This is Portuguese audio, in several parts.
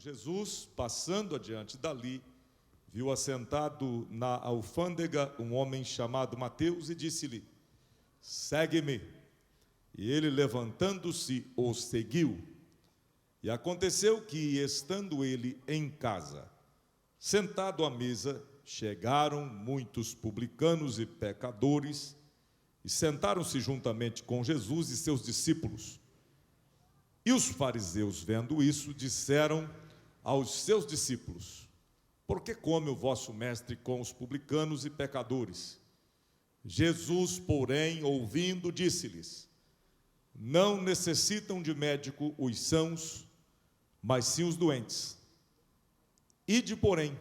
Jesus, passando adiante dali, viu assentado na alfândega um homem chamado Mateus e disse-lhe: segue-me. E ele, levantando-se, o seguiu. E aconteceu que, estando ele em casa, sentado à mesa, chegaram muitos publicanos e pecadores e sentaram-se juntamente com Jesus e seus discípulos. E os fariseus, vendo isso, disseram aos seus discípulos: por que come o vosso mestre com os publicanos e pecadores? Jesus, porém, ouvindo, disse-lhes: não necessitam de médico os sãos, mas sim os doentes. Ide, porém,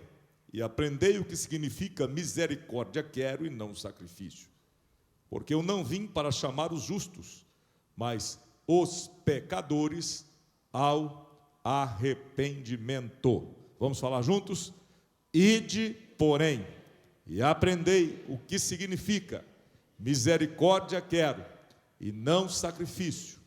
e aprendei o que significa misericórdia quero e não sacrifício. Porque eu não vim para chamar os justos, mas os pecadores ao arrependimento. Vamos falar juntos? Ide, porém, e aprendei o que significa misericórdia quero e não sacrifício,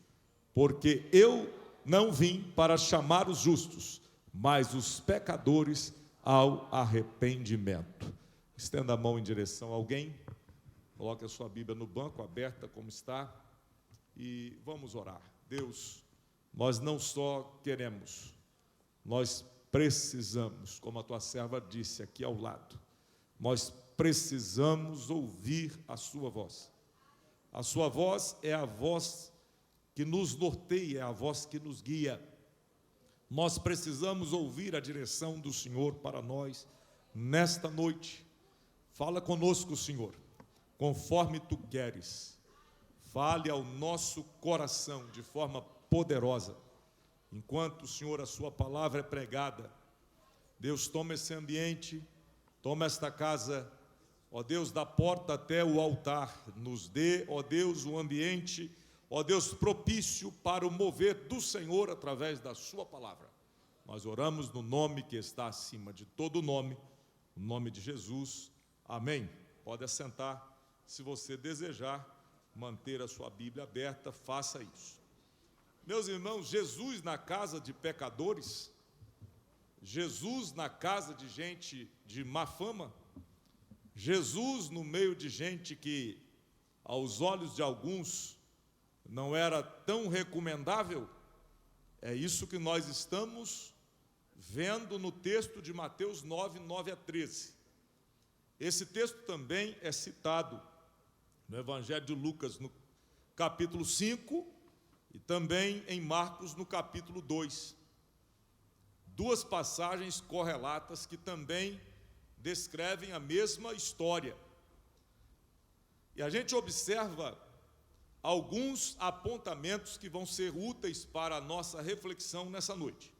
porque eu não vim para chamar os justos, mas os pecadores ao arrependimento. Estenda a mão em direção a alguém, coloque a sua Bíblia no banco, aberta como está, e vamos orar. Deus, nós não só queremos, nós precisamos, como a tua serva disse aqui ao lado, nós precisamos ouvir a sua voz. A sua voz é a voz que nos norteia, é a voz que nos guia. Nós precisamos ouvir a direção do Senhor para nós nesta noite. Fala conosco, Senhor, conforme tu queres. Fale ao nosso coração de forma poderosa. Enquanto, Senhor, a sua palavra é pregada, Deus, toma esse ambiente, toma esta casa, ó Deus, da porta até o altar, nos dê, ó Deus, um ambiente, ó Deus, propício para o mover do Senhor através da sua palavra. Nós oramos no nome que está acima de todo nome, o nome de Jesus. Amém. Pode assentar. Se você desejar manter a sua Bíblia aberta, faça isso. Meus irmãos, Jesus na casa de pecadores, Jesus na casa de gente de má fama, Jesus no meio de gente que, aos olhos de alguns, não era tão recomendável. É isso que nós estamos vendo no texto de Mateus 9, 9 a 13. Esse texto também é citado no Evangelho de Lucas, no capítulo 5, e também em Marcos, no capítulo 2. Duas passagens correlatas que também descrevem a mesma história. E a gente observa alguns apontamentos que vão ser úteis para a nossa reflexão nessa noite.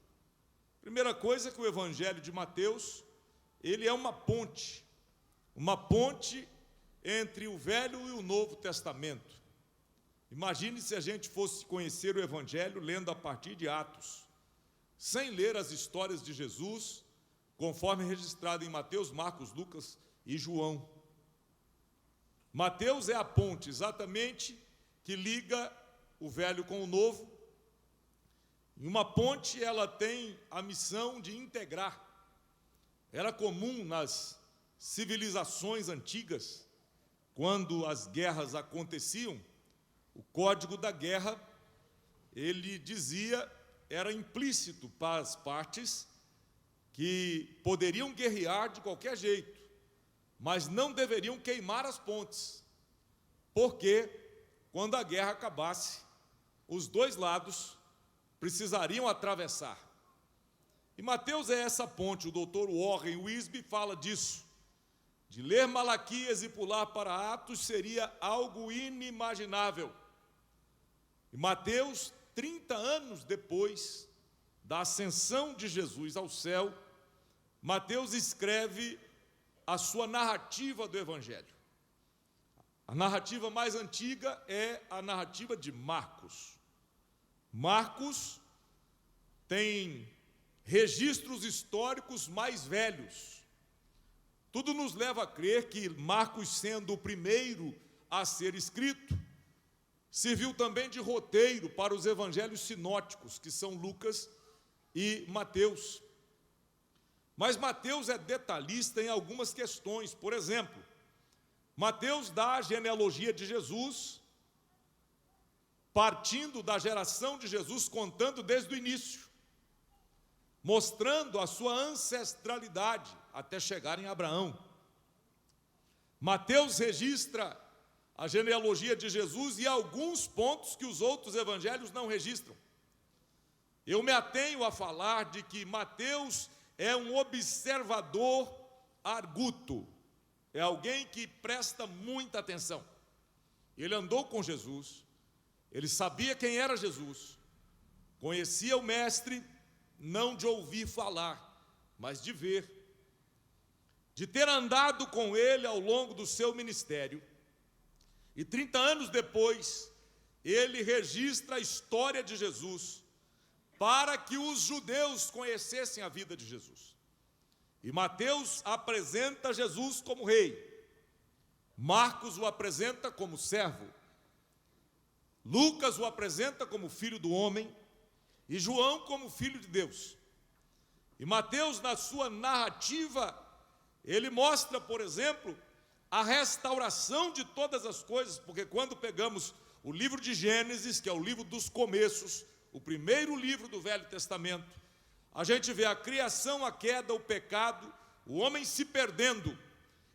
Primeira coisa é que o Evangelho de Mateus, ele é uma ponte entre o Velho e o Novo Testamento. Imagine se a gente fosse conhecer o Evangelho lendo a partir de Atos, sem ler as histórias de Jesus, conforme registrado em Mateus, Marcos, Lucas e João. Mateus é a ponte, exatamente, que liga o Velho com o Novo. E uma ponte, ela tem a missão de integrar. Era comum nas civilizações antigas, quando as guerras aconteciam, o código da guerra, ele dizia, era implícito para as partes, que poderiam guerrear de qualquer jeito, mas não deveriam queimar as pontes, porque quando a guerra acabasse, os dois lados precisariam atravessar. E Mateus é essa ponte. O doutor Warren Wiersbe fala disso. De ler Malaquias e pular para Atos seria algo inimaginável. E Mateus, 30 anos depois da ascensão de Jesus ao céu, Mateus escreve a sua narrativa do Evangelho. A narrativa mais antiga é a narrativa de Marcos. Marcos tem registros históricos mais velhos. Tudo nos leva a crer que Marcos, sendo o primeiro a ser escrito, serviu também de roteiro para os evangelhos sinóticos, que são Lucas e Mateus. Mas Mateus é detalhista em algumas questões. Por exemplo, Mateus dá a genealogia de Jesus, partindo da geração de Jesus, contando desde o início, mostrando a sua ancestralidade até chegar em Abraão. Mateus registra a genealogia de Jesus e alguns pontos que os outros evangelhos não registram. Eu me atenho a falar de que Mateus é um observador arguto, é alguém que presta muita atenção. Ele andou com Jesus, ele sabia quem era Jesus, conhecia o Mestre, não de ouvir falar, mas de ver, de ter andado com ele ao longo do seu ministério. E 30 anos depois, ele registra a história de Jesus, para que os judeus conhecessem a vida de Jesus. E Mateus apresenta Jesus como rei, Marcos o apresenta como servo, Lucas o apresenta como filho do homem, e João como filho de Deus. E Mateus, na sua narrativa, ele mostra, por exemplo, a restauração de todas as coisas, porque quando pegamos o livro de Gênesis, que é o livro dos começos, o primeiro livro do Velho Testamento, a gente vê a criação, a queda, o pecado, o homem se perdendo.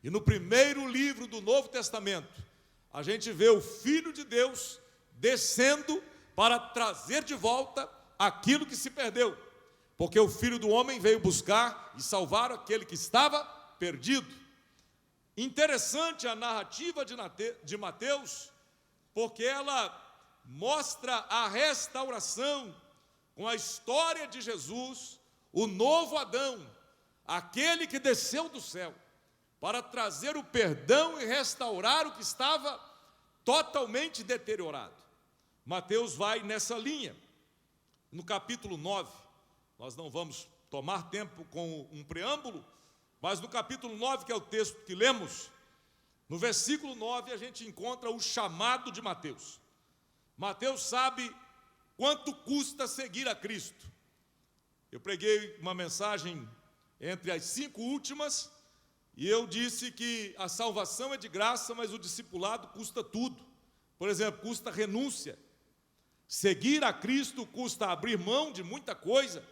E no primeiro livro do Novo Testamento, a gente vê o Filho de Deus descendo para trazer de volta aquilo que se perdeu. Porque o Filho do Homem veio buscar e salvar aquele que estava perdido. Interessante a narrativa de Mateus, porque ela mostra a restauração com a história de Jesus, o novo Adão, aquele que desceu do céu para trazer o perdão e restaurar o que estava totalmente deteriorado. Mateus vai nessa linha. No capítulo 9, nós não vamos tomar tempo com um preâmbulo, mas no capítulo 9, que é o texto que lemos, no versículo 9 a gente encontra o chamado de Mateus. Mateus sabe quanto custa seguir a Cristo. Eu preguei uma mensagem entre as 5 últimas, e eu disse que a salvação é de graça, mas o discipulado custa tudo. Por exemplo, custa renúncia. Seguir a Cristo custa abrir mão de muita coisa.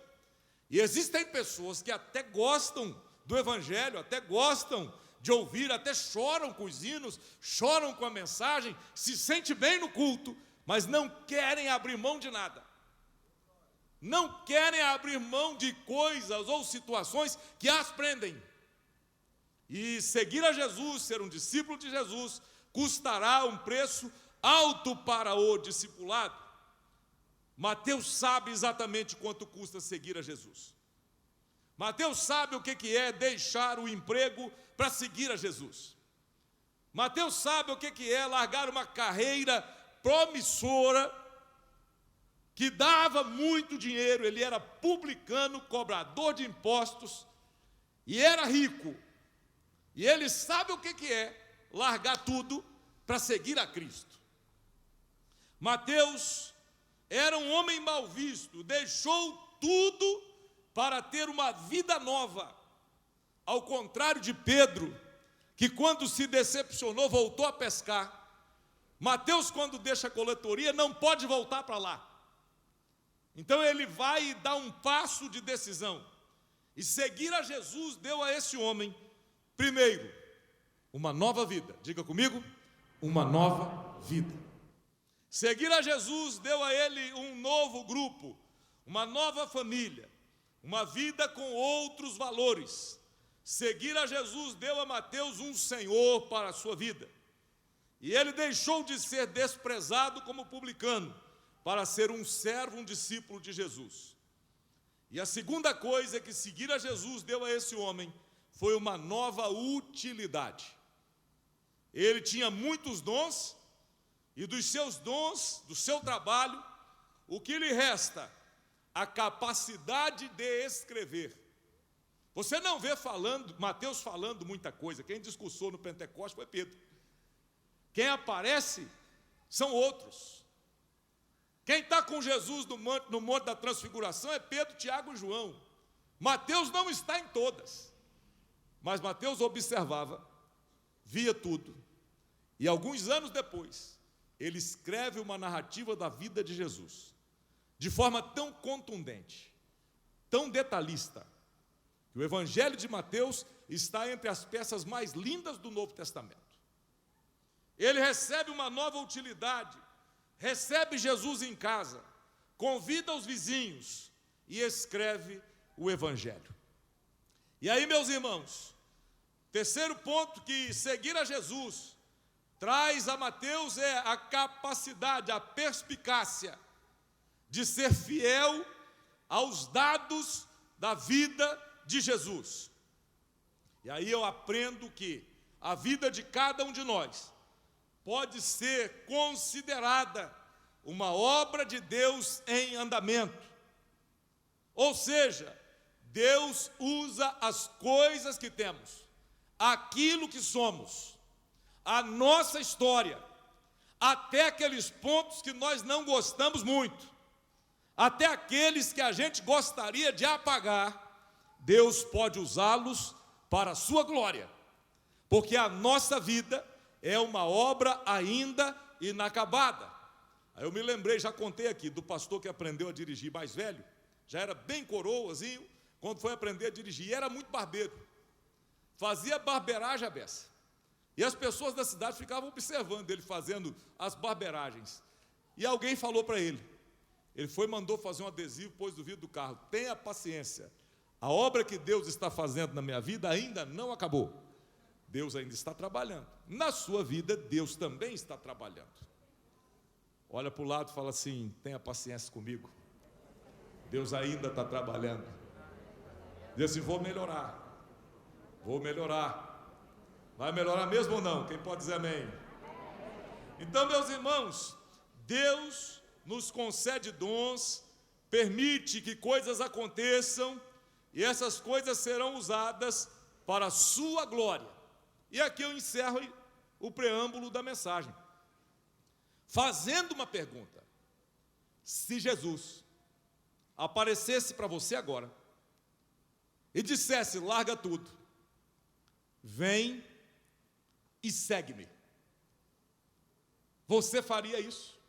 E existem pessoas que até gostam do Evangelho, até gostam de ouvir, até choram com os hinos, choram com a mensagem, se sentem bem no culto, mas não querem abrir mão de nada. Não querem abrir mão de coisas ou situações que as prendem. E seguir a Jesus, ser um discípulo de Jesus, custará um preço alto para o discipulado. Mateus sabe exatamente quanto custa seguir a Jesus. Mateus sabe o que é deixar o emprego para seguir a Jesus. Mateus sabe o que é largar uma carreira promissora, que dava muito dinheiro. Ele era publicano, cobrador de impostos, e era rico. E ele sabe o que é largar tudo para seguir a Cristo. Mateus era um homem mal visto, deixou tudo para ter uma vida nova. Ao contrário de Pedro, que quando se decepcionou voltou a pescar. Mateus, quando deixa a coletoria, não pode voltar para lá. Então ele vai e dá um passo de decisão. E seguir a Jesus deu a esse homem, primeiro, uma nova vida. Diga comigo, uma nova vida. Seguir a Jesus deu a ele um novo grupo, uma nova família, uma vida com outros valores. Seguir a Jesus deu a Mateus um Senhor para a sua vida. E ele deixou de ser desprezado como publicano, para ser um servo, um discípulo de Jesus. E a segunda coisa que seguir a Jesus deu a esse homem foi uma nova utilidade. Ele tinha muitos dons, e dos seus dons, do seu trabalho, o que lhe resta? A capacidade de escrever. Você não vê Mateus falando muita coisa. Quem discursou no Pentecostes foi Pedro. Quem aparece são outros. Quem está com Jesus no Monte da Transfiguração é Pedro, Tiago e João. Mateus não está em todas, mas Mateus observava, via tudo, e alguns anos depois, ele escreve uma narrativa da vida de Jesus, de forma tão contundente, tão detalhista, que o Evangelho de Mateus está entre as peças mais lindas do Novo Testamento. Ele recebe uma nova utilidade, recebe Jesus em casa, convida os vizinhos e escreve o Evangelho. E aí, meus irmãos, terceiro ponto que seguir a Jesus traz a Mateus é a capacidade, a perspicácia de ser fiel aos dados da vida de Jesus. E aí eu aprendo que a vida de cada um de nós pode ser considerada uma obra de Deus em andamento. Ou seja, Deus usa as coisas que temos, aquilo que somos, a nossa história, até aqueles pontos que nós não gostamos muito, até aqueles que a gente gostaria de apagar, Deus pode usá-los para a sua glória, porque a nossa vida é uma obra ainda inacabada. Aí eu me lembrei, já contei aqui, do pastor que aprendeu a dirigir mais velho, já era bem coroazinho, quando foi aprender a dirigir, e era muito barbeiro, fazia barbeiragem à beça, e as pessoas da cidade ficavam observando ele fazendo as barberagens, e alguém falou para ele foi, mandou fazer um adesivo, pôs no vidro do carro: tenha paciência, a obra que Deus está fazendo na minha vida ainda não acabou, Deus ainda está trabalhando, na sua vida Deus também está trabalhando. Olha para o lado e fala assim: tenha paciência comigo, Deus ainda está trabalhando. Diz assim: vou melhorar. Vai melhorar mesmo ou não? Quem pode dizer amém? Então, meus irmãos, Deus nos concede dons, permite que coisas aconteçam, e essas coisas serão usadas para a sua glória. E aqui eu encerro o preâmbulo da mensagem, fazendo uma pergunta: se Jesus aparecesse para você agora e dissesse: larga tudo, vem e segue-me, você faria isso?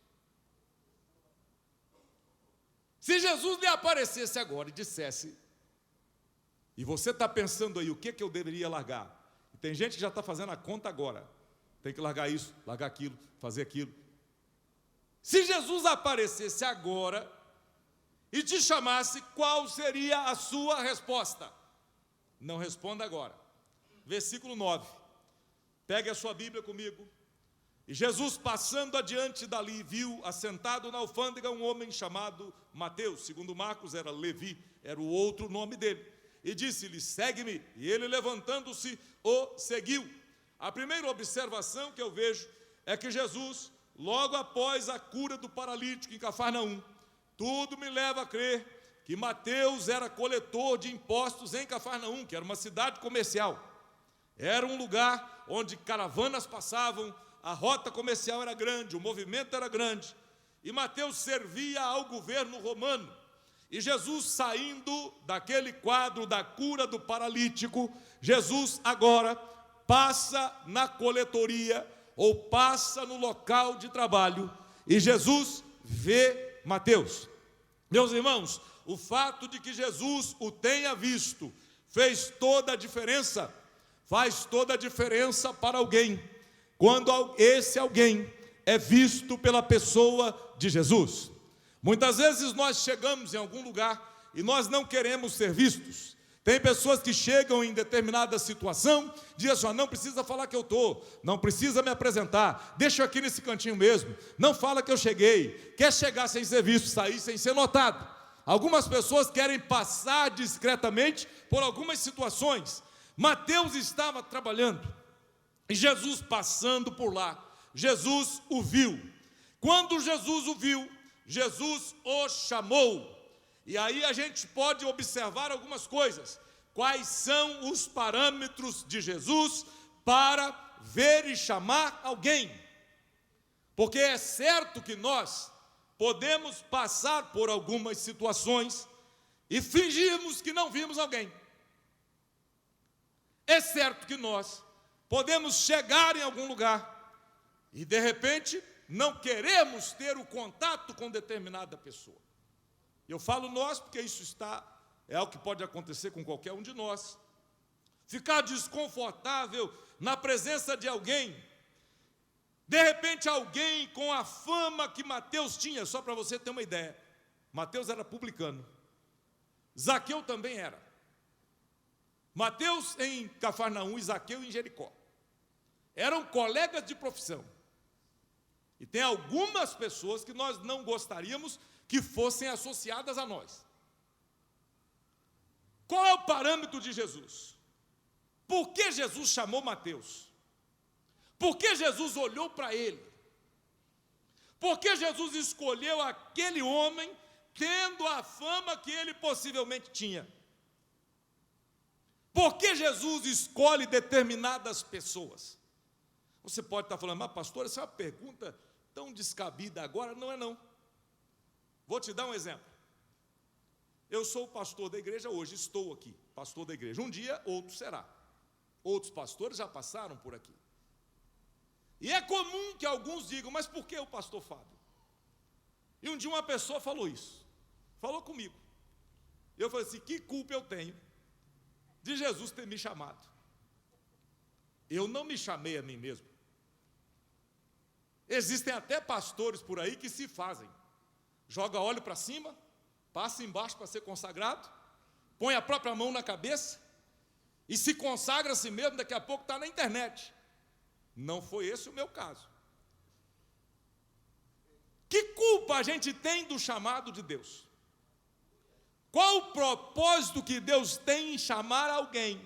Se Jesus lhe aparecesse agora e dissesse, e você está pensando aí, o que eu deveria largar? E tem gente que já está fazendo a conta agora, tem que largar isso, largar aquilo, fazer aquilo. Se Jesus aparecesse agora e te chamasse, qual seria a sua resposta? Não responda agora. Versículo 9. Pegue a sua Bíblia comigo. E Jesus, passando adiante dali, viu assentado na alfândega um homem chamado Mateus. Segundo Marcos era Levi, era o outro nome dele. E disse-lhe: segue-me. E ele, levantando-se, o seguiu. A primeira observação que eu vejo é que Jesus, logo após a cura do paralítico em Cafarnaum, tudo me leva a crer que Mateus era coletor de impostos em Cafarnaum, que era uma cidade comercial. Era um lugar onde caravanas passavam, a rota comercial era grande, o movimento era grande. E Mateus servia ao governo romano. E Jesus, saindo daquele quadro da cura do paralítico, Jesus agora passa na coletoria, ou passa no local de trabalho, e Jesus vê Mateus. Meus irmãos, o fato de que Jesus o tenha visto fez toda a diferença, faz toda a diferença para alguém, quando esse alguém é visto pela pessoa de Jesus. Muitas vezes nós chegamos em algum lugar e nós não queremos ser vistos. Tem pessoas que chegam em determinada situação, dizem assim: não precisa falar que eu estou, não precisa me apresentar, deixa eu aqui nesse cantinho mesmo, não fala que eu cheguei, quer chegar sem ser visto, sair sem ser notado. Algumas pessoas querem passar discretamente por algumas situações. Mateus estava trabalhando, e Jesus passando por lá, Jesus o viu. Quando Jesus o viu, Jesus o chamou. E aí a gente pode observar algumas coisas. Quais são os parâmetros de Jesus para ver e chamar alguém? Porque é certo que nós podemos passar por algumas situações e fingirmos que não vimos alguém. É certo que nós podemos chegar em algum lugar e, de repente, não queremos ter o contato com determinada pessoa. Eu falo nós porque é algo que pode acontecer com qualquer um de nós. Ficar desconfortável na presença de alguém. De repente, alguém com a fama que Mateus tinha, só para você ter uma ideia. Mateus era publicano. Zaqueu também era. Mateus em Cafarnaum e Zaqueu em Jericó. Eram colegas de profissão. E tem algumas pessoas que nós não gostaríamos que fossem associadas a nós. Qual é o parâmetro de Jesus? Por que Jesus chamou Mateus? Por que Jesus olhou para ele? Por que Jesus escolheu aquele homem tendo a fama que ele possivelmente tinha? Por que Jesus escolhe determinadas pessoas? Você pode estar falando, mas pastor, essa é uma pergunta tão descabida agora. Não é não. Vou te dar um exemplo. Eu sou o pastor da igreja hoje, estou aqui, pastor da igreja. Um dia, outro será. Outros pastores já passaram por aqui. E é comum que alguns digam, mas por que o pastor Fábio? E um dia uma pessoa falou isso. Falou comigo. Eu falei assim, que culpa eu tenho de Jesus ter me chamado? Eu não me chamei a mim mesmo. Existem até pastores por aí que se fazem. Joga óleo para cima, passa embaixo para ser consagrado, põe a própria mão na cabeça e se consagra a si mesmo, daqui a pouco está na internet. Não foi esse o meu caso. Que culpa a gente tem do chamado de Deus? Qual o propósito que Deus tem em chamar alguém?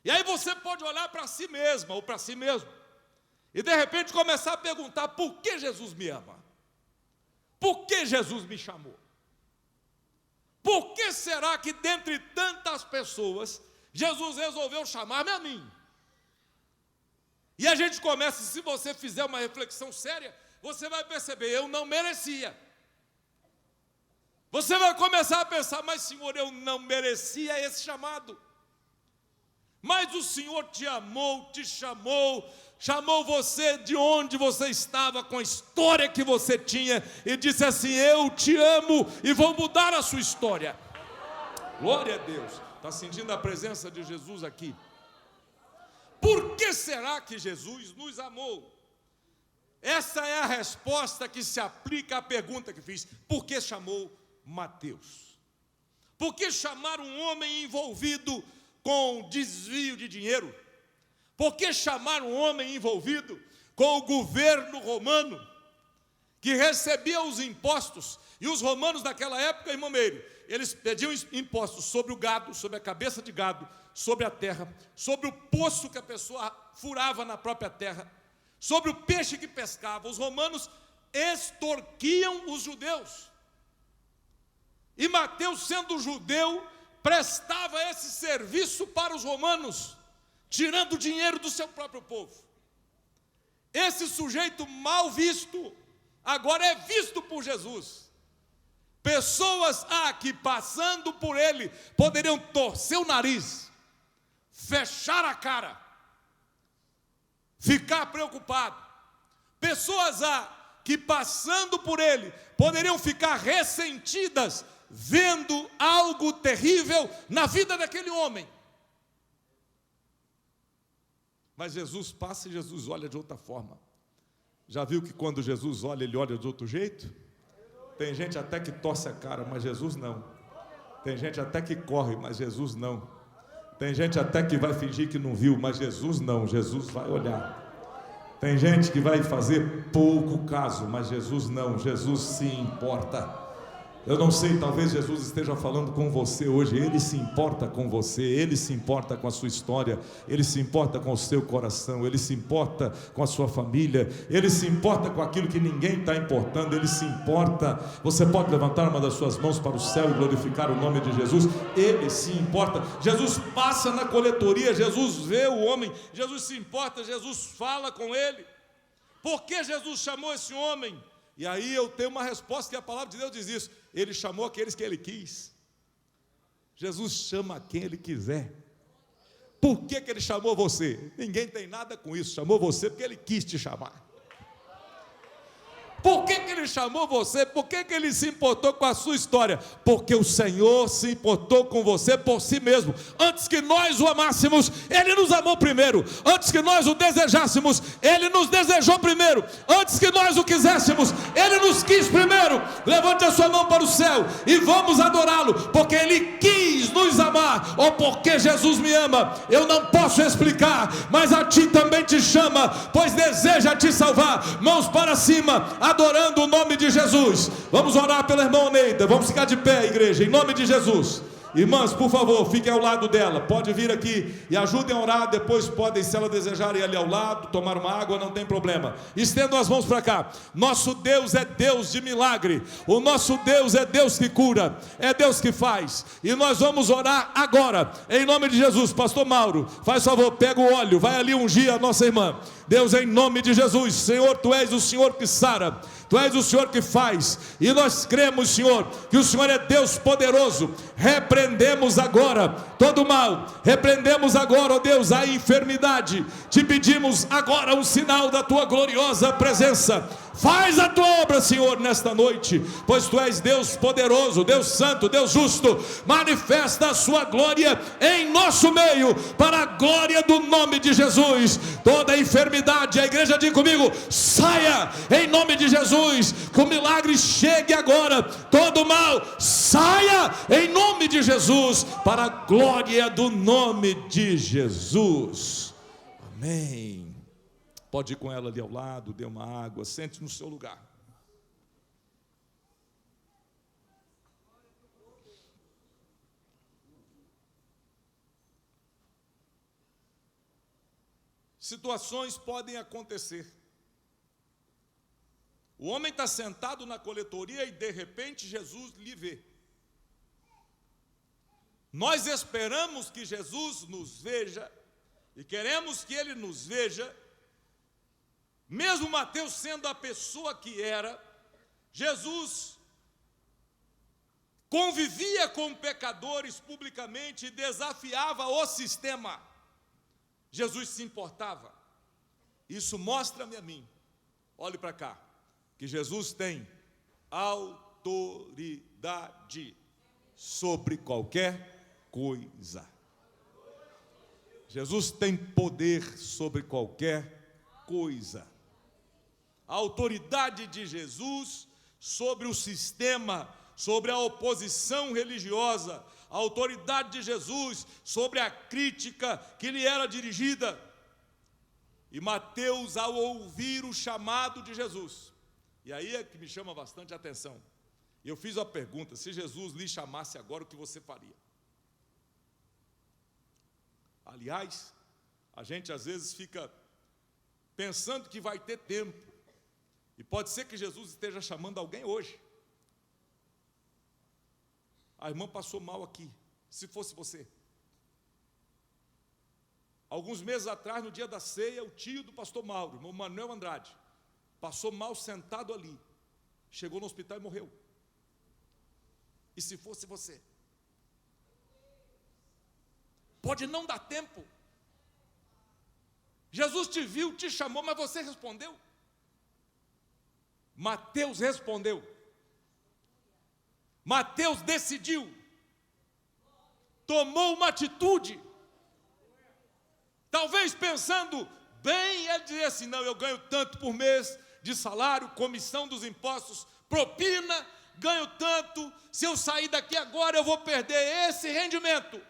E aí você pode olhar para si mesma ou para si mesmo e de repente começar a perguntar, por que Jesus me ama? Por que Jesus me chamou? Por que será que dentre tantas pessoas Jesus resolveu chamar-me a mim? E a gente começa, se você fizer uma reflexão séria, você vai perceber, eu não merecia. Você vai começar a pensar, mas Senhor, eu não merecia esse chamado. Mas o Senhor te amou, te chamou, chamou você de onde você estava, com a história que você tinha, e disse assim, eu te amo e vou mudar a sua história. Glória a Deus. Está sentindo a presença de Jesus aqui? Por que será que Jesus nos amou? Essa é a resposta que se aplica à pergunta que fiz. Por que chamou Mateus? Por que chamar um homem envolvido com desvio de dinheiro? Por que chamar um homem envolvido com o governo romano, que recebia os impostos? E os romanos daquela época, irmão Meire, eles pediam impostos sobre o gado, sobre a cabeça de gado, sobre a terra, sobre o poço que a pessoa furava na própria terra, sobre o peixe que pescava. Os romanos extorquiam os judeus. E Mateus, sendo judeu, prestava esse serviço para os romanos, tirando o dinheiro do seu próprio povo. Esse sujeito mal visto, agora é visto por Jesus. Pessoas que passando por ele, poderiam torcer o nariz, fechar a cara, ficar preocupado. Pessoas que passando por ele, poderiam ficar ressentidas, vendo algo terrível na vida daquele homem. Mas Jesus passa e Jesus olha de outra forma. Já viu que quando Jesus olha, ele olha de outro jeito? Tem gente até que torce a cara, mas Jesus não. Tem gente até que corre, mas Jesus não. Tem gente até que vai fingir que não viu, mas Jesus não. Jesus vai olhar. Tem gente que vai fazer pouco caso, mas Jesus não. Jesus se importa. Eu não sei, talvez Jesus esteja falando com você hoje. Ele se importa com você, Ele se importa com a sua história, Ele se importa com o seu coração, Ele se importa com a sua família, Ele se importa com aquilo que ninguém está importando, Ele se importa. Você pode levantar uma das suas mãos para o céu e glorificar o nome de Jesus. Ele se importa. Jesus passa na coletoria, Jesus vê o homem, Jesus se importa, Jesus fala com ele. Por que Jesus chamou esse homem? E aí eu tenho uma resposta que a palavra de Deus diz isso. Ele chamou aqueles que ele quis. Jesus chama quem ele quiser. Por que ele chamou você? Ninguém tem nada com isso. Chamou você porque ele quis te chamar. Por que ele chamou você? Por que ele se importou com a sua história? Porque o Senhor se importou com você por si mesmo. Antes que nós o amássemos, Ele nos amou primeiro. Antes que nós o desejássemos, Ele nos desejou primeiro. Antes que nós o quiséssemos, Ele nos quis primeiro. Levante a sua mão para o céu e vamos adorá-lo, porque Ele quis nos amar, ou porque Jesus me ama. Eu não posso explicar, mas a ti também te chama, pois deseja te salvar. Mãos para cima, adorando o nome de Jesus. Vamos orar pela irmã Neida. Vamos ficar de pé, igreja, em nome de Jesus. Irmãs, por favor, fiquem ao lado dela. Pode vir aqui e ajudem a orar. Depois podem, se ela desejarem, ir ali ao lado, tomar uma água, não tem problema. Estendam as mãos para cá. Nosso Deus é Deus de milagre. O nosso Deus é Deus que cura, é Deus que faz. E nós vamos orar agora, em nome de Jesus. Pastor Mauro, faz favor, pega o óleo, vai ali ungir a nossa irmã. Deus, em nome de Jesus, Senhor, Tu és o Senhor que sara, Tu és o Senhor que faz, e nós cremos, Senhor, que o Senhor é Deus poderoso. Repreendemos agora todo mal, repreendemos agora, ó Deus, a enfermidade. Te pedimos agora um sinal da Tua gloriosa presença. Faz a Tua obra, Senhor, nesta noite, pois Tu és Deus poderoso, Deus santo, Deus justo. Manifesta a Sua glória em nosso meio, para a glória do nome de Jesus. Toda enfermidade, a igreja diz comigo, saia em nome de Jesus. Que o milagre chegue agora. Todo mal, saia em nome de Jesus, para a glória do nome de Jesus. Amém. Pode ir com ela ali ao lado, dê uma água, sente no seu lugar. Situações podem acontecer. O homem está sentado na coletoria e de repente Jesus lhe vê. Nós esperamos que Jesus nos veja e queremos que Ele nos veja. Mesmo Mateus sendo a pessoa que era, Jesus convivia com pecadores publicamente e desafiava o sistema. Jesus se importava. Isso mostra-me a mim, olhe para cá, que Jesus tem autoridade sobre qualquer coisa. Jesus tem poder sobre qualquer coisa. A autoridade de Jesus sobre o sistema, sobre a oposição religiosa, a autoridade de Jesus sobre a crítica que lhe era dirigida. E Mateus, ao ouvir o chamado de Jesus, e aí é que me chama bastante a atenção, eu fiz a pergunta, se Jesus lhe chamasse agora, o que você faria? Aliás, a gente às vezes fica pensando que vai ter tempo, e pode ser que Jesus esteja chamando alguém hoje. A irmã passou mal aqui, se fosse você. Alguns meses atrás, no dia da ceia, o tio do pastor Mauro, irmão Manuel Andrade, passou mal sentado ali, chegou no hospital e morreu. E se fosse você? Pode não dar tempo. Jesus te viu, te chamou, mas você respondeu? Mateus respondeu. Mateus decidiu. Tomou uma atitude. Talvez pensando bem, ele dizia assim, não, eu ganho tanto por mês de salário, comissão dos impostos, propina, ganho tanto, se eu sair daqui agora eu vou perder esse rendimento.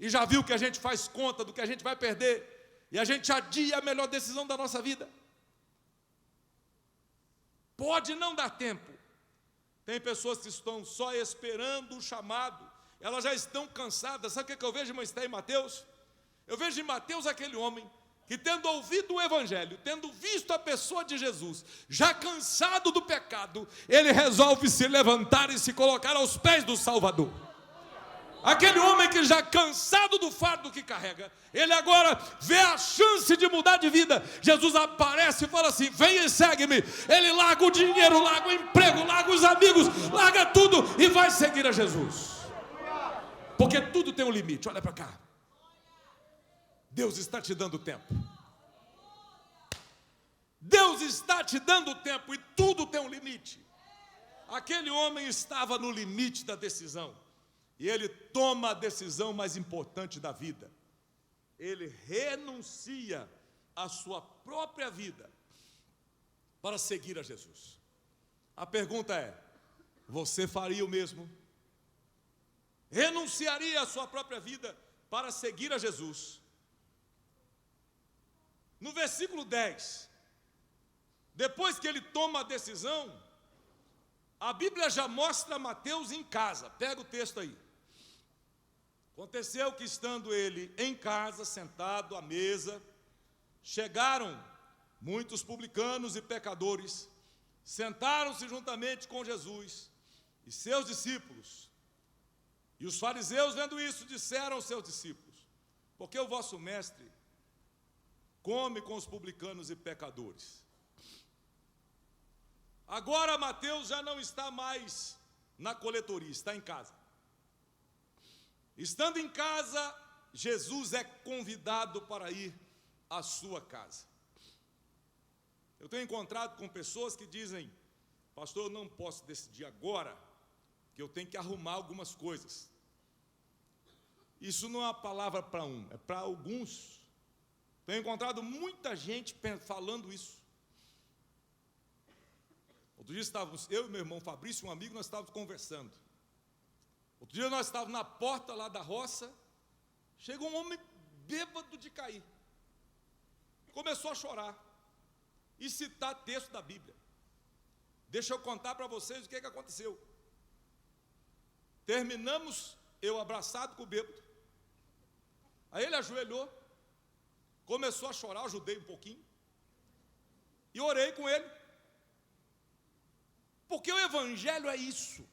E já viu que a gente faz conta do que a gente vai perder, e a gente adia a melhor decisão da nossa vida. Pode não dar tempo. Tem pessoas que estão só esperando o chamado, elas já estão cansadas. Sabe o que eu vejo, irmã Esther, em Mateus? Eu vejo em Mateus aquele homem que, tendo ouvido o Evangelho, tendo visto a pessoa de Jesus, já cansado do pecado, ele resolve se levantar e se colocar aos pés do Salvador. Aquele homem que já cansado do fardo que carrega, ele agora vê a chance de mudar de vida. Jesus aparece e fala assim: vem e segue-me. Ele larga o dinheiro, larga o emprego, larga os amigos, larga tudo e vai seguir a Jesus. Porque tudo tem um limite. Olha para cá. Deus está te dando tempo. Deus está te dando tempo e tudo tem um limite. Aquele homem estava no limite da decisão. E ele toma a decisão mais importante da vida. Ele renuncia à sua própria vida para seguir a Jesus. A pergunta é: você faria o mesmo? Renunciaria à sua própria vida para seguir a Jesus? No versículo 10, depois que ele toma a decisão, a Bíblia já mostra Mateus em casa. Pega o texto aí. Aconteceu que, estando ele em casa, sentado à mesa, chegaram muitos publicanos e pecadores, sentaram-se juntamente com Jesus e seus discípulos. E os fariseus, vendo isso, disseram aos seus discípulos: por que o vosso mestre come com os publicanos e pecadores? Agora Mateus já não está mais na coletoria, está em casa. Estando em casa, Jesus é convidado para ir à sua casa. Eu tenho encontrado com pessoas que dizem: pastor, eu não posso decidir agora, que eu tenho que arrumar algumas coisas. Isso não é uma palavra para um, é para alguns. Tenho encontrado muita gente falando isso. Outro dia estávamos, eu e meu irmão Fabrício, um amigo, nós estávamos conversando. Outro dia nós estávamos na porta lá da roça, chegou um homem bêbado de cair. Começou a chorar e citar texto da Bíblia. Deixa eu contar para vocês o que aconteceu. Terminamos, eu abraçado com o bêbado. Aí ele ajoelhou, começou a chorar, eu ajudei um pouquinho. E orei com ele. Porque o evangelho é isso.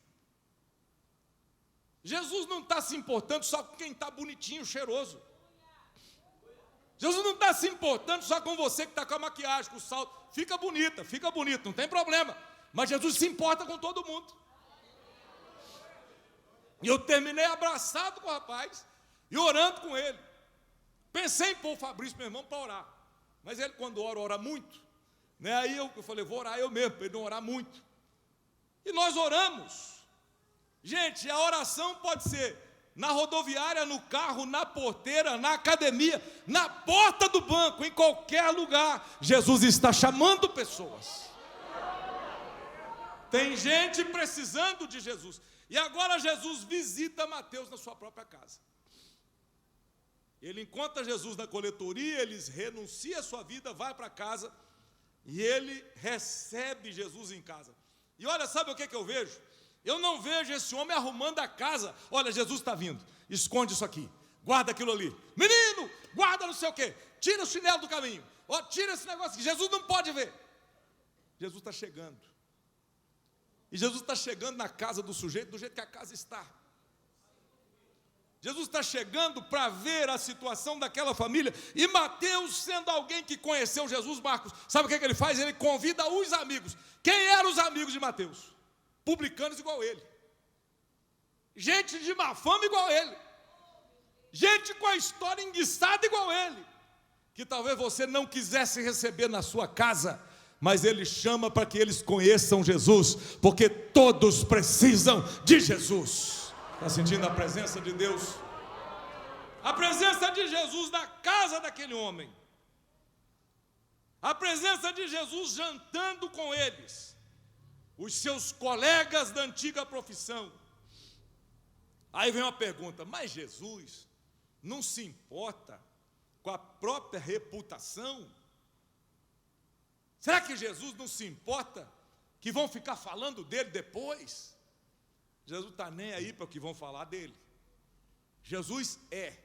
Jesus não está se importando só com quem está bonitinho, cheiroso. Jesus não está se importando só com você que está com a maquiagem, com o salto. Fica bonito, não tem problema. Mas Jesus se importa com todo mundo. E eu terminei abraçado com o rapaz e orando com ele. Pensei em pôr o Fabrício, meu irmão, para orar. Mas ele, quando ora muito. Né? Aí eu falei: vou orar eu mesmo, para ele não orar muito. E nós oramos. Gente, a oração pode ser na rodoviária, no carro, na porteira, na academia, na porta do banco, em qualquer lugar. Jesus está chamando pessoas. Tem gente precisando de Jesus. E agora Jesus visita Mateus na sua própria casa. Ele encontra Jesus na coletoria, ele renuncia a sua vida, vai para casa e ele recebe Jesus em casa. E olha, sabe o que eu vejo? Eu não vejo esse homem arrumando a casa. Olha, Jesus está vindo, esconde isso aqui, guarda aquilo ali. Menino, guarda não sei o quê, tira o chinelo do caminho, ó, tira esse negócio aqui, Jesus não pode ver. Jesus está chegando. E Jesus está chegando na casa do sujeito, do jeito que a casa está. Jesus está chegando para ver a situação daquela família. E Mateus, sendo alguém que conheceu Jesus, Marcos, sabe o que ele faz? Ele convida os amigos. Quem eram os amigos de Mateus? Publicanos igual ele. Gente de má fama igual ele. Gente com a história enguiçada igual ele. Que talvez você não quisesse receber na sua casa, mas ele chama para que eles conheçam Jesus, porque todos precisam de Jesus. Está sentindo a presença de Deus? A presença de Jesus na casa daquele homem. A presença de Jesus jantando com eles, os seus colegas da antiga profissão. Aí vem uma pergunta: mas Jesus não se importa com a própria reputação? Será que Jesus não se importa que vão ficar falando dele depois? Jesus está nem aí para o que vão falar dele. Jesus é.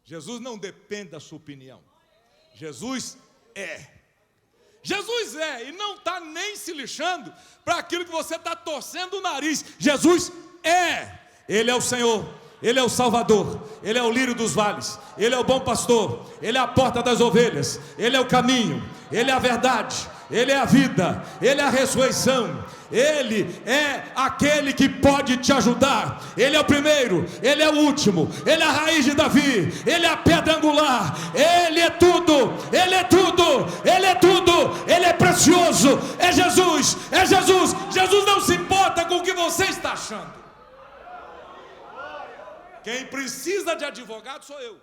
Jesus não depende da sua opinião. Jesus é. Jesus é e não está nem se lixando para aquilo que você está torcendo o nariz. Jesus é. Ele é o Senhor, Ele é o Salvador, Ele é o lírio dos vales, Ele é o bom pastor, Ele é a porta das ovelhas, Ele é o caminho, Ele é a verdade, Ele é a vida, Ele é a ressurreição, Ele é aquele que pode te ajudar. Ele é o primeiro, Ele é o último, Ele é a raiz de Davi, Ele é a pedra angular, Ele é tudo, Ele é tudo, Ele é tudo, Ele é precioso, é Jesus, é Jesus. Jesus não se importa com o que você está achando. Quem precisa de advogado sou eu.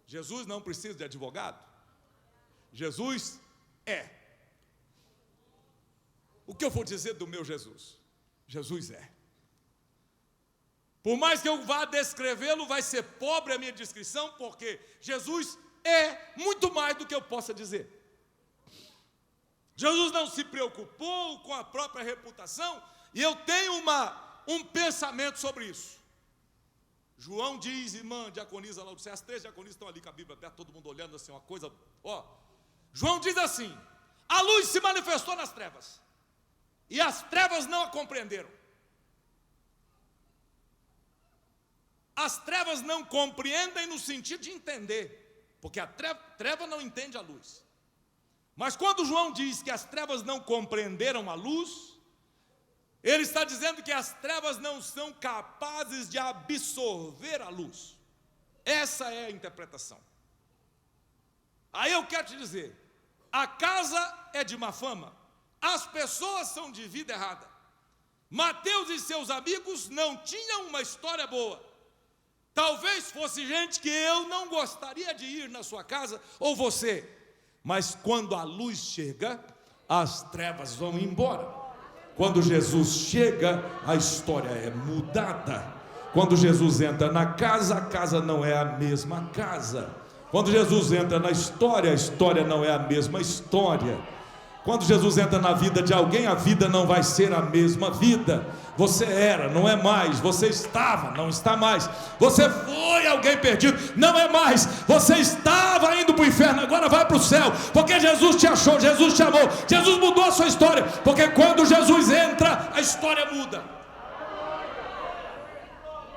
Jesus não precisa de advogado. Jesus é. O que eu vou dizer do meu Jesus? Jesus é. Por mais que eu vá descrevê-lo, vai ser pobre a minha descrição, porque Jesus é muito mais do que eu possa dizer. Jesus não se preocupou com a própria reputação, e eu tenho um pensamento sobre isso. João diz, irmã diaconisa lá do céu, as 3 diaconisas estão ali com a Bíblia aberta, todo mundo olhando assim, uma coisa, João diz assim: a luz se manifestou nas trevas, e as trevas não a compreenderam. As trevas não compreendem no sentido de entender, porque a treva não entende a luz. Mas quando João diz que as trevas não compreenderam a luz, ele está dizendo que as trevas não são capazes de absorver a luz. Essa é a interpretação. Aí eu quero te dizer, a casa é de má fama, as pessoas são de vida errada. Mateus e seus amigos não tinham uma história boa. Talvez fosse gente que eu não gostaria de ir na sua casa, ou você. Mas quando a luz chega, as trevas vão embora. Quando Jesus chega, a história é mudada. Quando Jesus entra na casa, a casa não é a mesma casa. Quando Jesus entra na história, a história não é a mesma história. Quando Jesus entra na vida de alguém, a vida não vai ser a mesma vida. Você era, não é mais. Você estava, não está mais. Você foi alguém perdido, não é mais. Você estava indo para o inferno, agora vai para o céu, porque Jesus te achou, Jesus te amou, Jesus mudou a sua história. Porque quando Jesus entra, a história muda.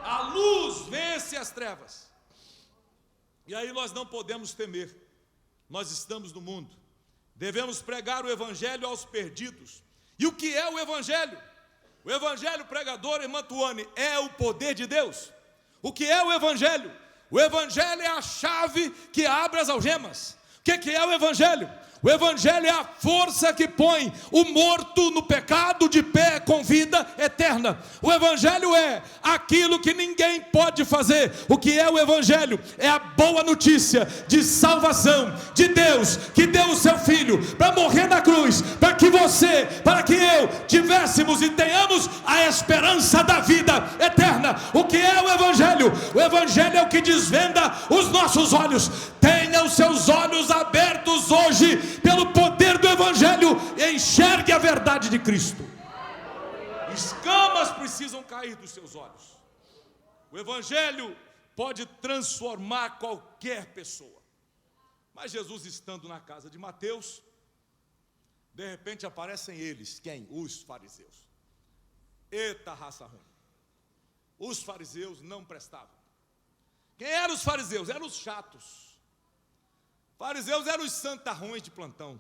A luz vence as trevas. E aí nós não podemos temer. Nós estamos no mundo. Devemos pregar o evangelho aos perdidos. E o que é o evangelho? O evangelho, pregador, irmã Tuane, é o poder de Deus. O que é o evangelho? O evangelho é a chave que abre as algemas. O que é o evangelho? O evangelho é a força que põe o morto no pecado de pé com vida eterna. O evangelho é aquilo que ninguém pode fazer. O que é o evangelho? É a boa notícia de salvação de Deus, que deu o seu Filho para morrer na cruz, para que você, para que eu tivéssemos e tenhamos a esperança da vida eterna. O que é o evangelho? O evangelho é o que desvenda os nossos olhos. Tenha os seus olhos abertos hoje pelo poder do evangelho e enxergue a verdade de Cristo. Escamas precisam cair dos seus olhos. O evangelho pode transformar qualquer pessoa. Mas Jesus, estando na casa de Mateus, de repente aparecem eles. Quem? Os fariseus. Eita raça ruim. Os fariseus não prestavam. Quem eram os fariseus? Eram os chatos. Fariseus eram os santarrões de plantão.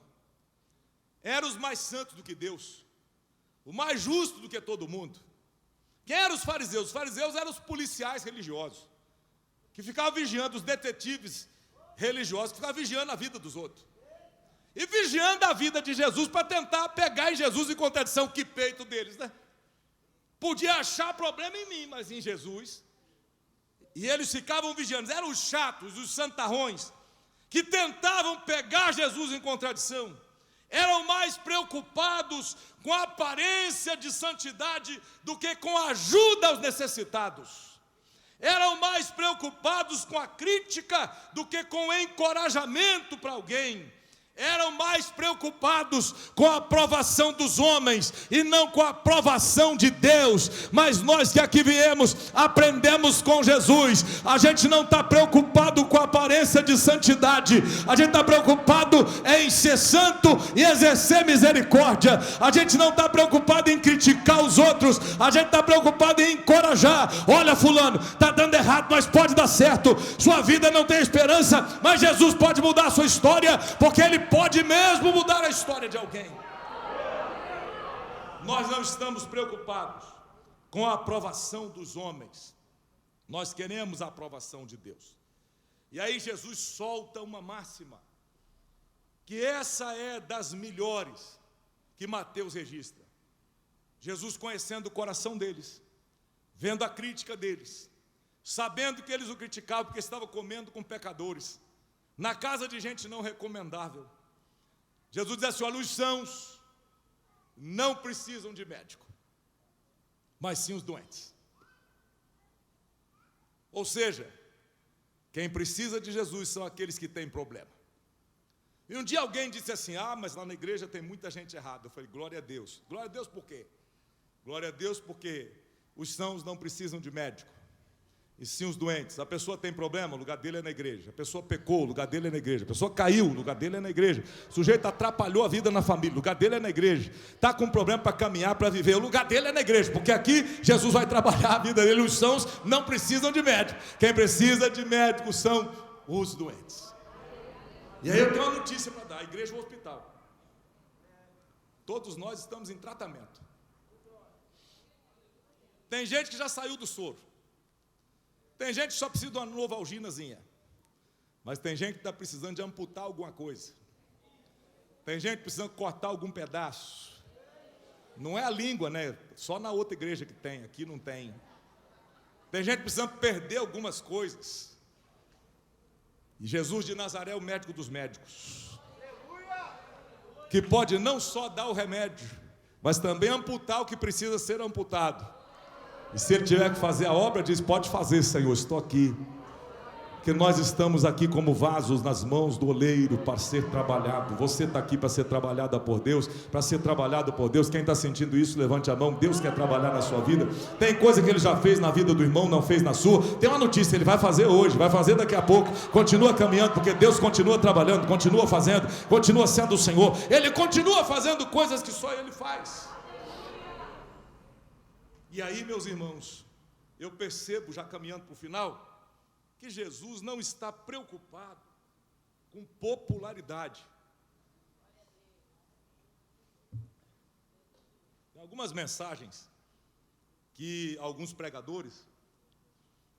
Eram os mais santos do que Deus, o mais justo do que todo mundo. Quem eram os fariseus? Os fariseus eram os policiais religiosos, que ficavam vigiando, os detetives religiosos, que ficavam vigiando a vida dos outros. E vigiando a vida de Jesus para tentar pegar em Jesus em contradição. Que peito deles, né? Podia achar problema em mim, mas em Jesus. E eles ficavam vigiando. Eram os chatos, os santarrões, que tentavam pegar Jesus em contradição. Eram mais preocupados com a aparência de santidade do que com a ajuda aos necessitados. Eram mais preocupados com a crítica do que com o encorajamento para alguém. eram mais preocupados com a aprovação dos homens e não com a aprovação de Deus. Mas nós que aqui viemos, aprendemos com Jesus. A gente não está preocupado com a aparência de santidade, a gente está preocupado em ser santo e exercer misericórdia. A gente não está preocupado em criticar os outros, a gente está preocupado em encorajar. Olha, fulano, está dando errado, mas pode dar certo. Sua vida não tem esperança, mas Jesus pode mudar a sua história, porque Ele pode mesmo mudar a história de alguém. Nós não estamos preocupados com a aprovação dos homens, nós queremos a aprovação de Deus. E aí Jesus solta uma máxima, que essa é das melhores que Mateus registra. Jesus, conhecendo o coração deles, vendo a crítica deles, sabendo que eles o criticavam porque estava comendo com pecadores, na casa de gente não recomendável, Jesus diz assim: olha, os sãos não precisam de médico, mas sim os doentes. Ou seja, quem precisa de Jesus são aqueles que têm problema. E um dia alguém disse assim: ah, mas lá na igreja tem muita gente errada. Eu falei: glória a Deus. Glória a Deus por quê? Glória a Deus porque os sãos não precisam de médico, e sim os doentes. A pessoa tem problema, o lugar dele é na igreja. A pessoa pecou, o lugar dele é na igreja. A pessoa caiu, o lugar dele é na igreja. O sujeito atrapalhou a vida na família, o lugar dele é na igreja. Está com problema para caminhar, para viver, o lugar dele é na igreja, porque aqui Jesus vai trabalhar a vida dele. Os sãos não precisam de médico, quem precisa de médico são os doentes. E aí eu tenho uma notícia para dar: a igreja é um hospital. Todos nós estamos em tratamento. Tem gente que já saiu do soro, tem gente que só precisa de uma novalginazinha, mas tem gente que está precisando de amputar alguma coisa, tem gente precisando cortar algum pedaço. Não é a língua, né? Só na outra igreja que tem, aqui não tem. Tem gente precisando perder algumas coisas. E Jesus de Nazaré é o médico dos médicos, que pode não só dar o remédio, mas também amputar o que precisa ser amputado. E se Ele tiver que fazer a obra, diz: pode fazer, Senhor, estou aqui. Porque nós estamos aqui como vasos nas mãos do oleiro para ser trabalhado. Você está aqui para ser trabalhada por Deus, para ser trabalhado por Deus. Quem está sentindo isso, levante a mão. Deus quer trabalhar na sua vida. Tem coisa que Ele já fez na vida do irmão, não fez na sua. Tem uma notícia: Ele vai fazer hoje, vai fazer daqui a pouco. Continua caminhando, porque Deus continua trabalhando, continua fazendo, continua sendo o Senhor. Ele continua fazendo coisas que só Ele faz. E aí, meus irmãos, eu percebo, já caminhando para o final, que Jesus não está preocupado com popularidade. Tem algumas mensagens que alguns pregadores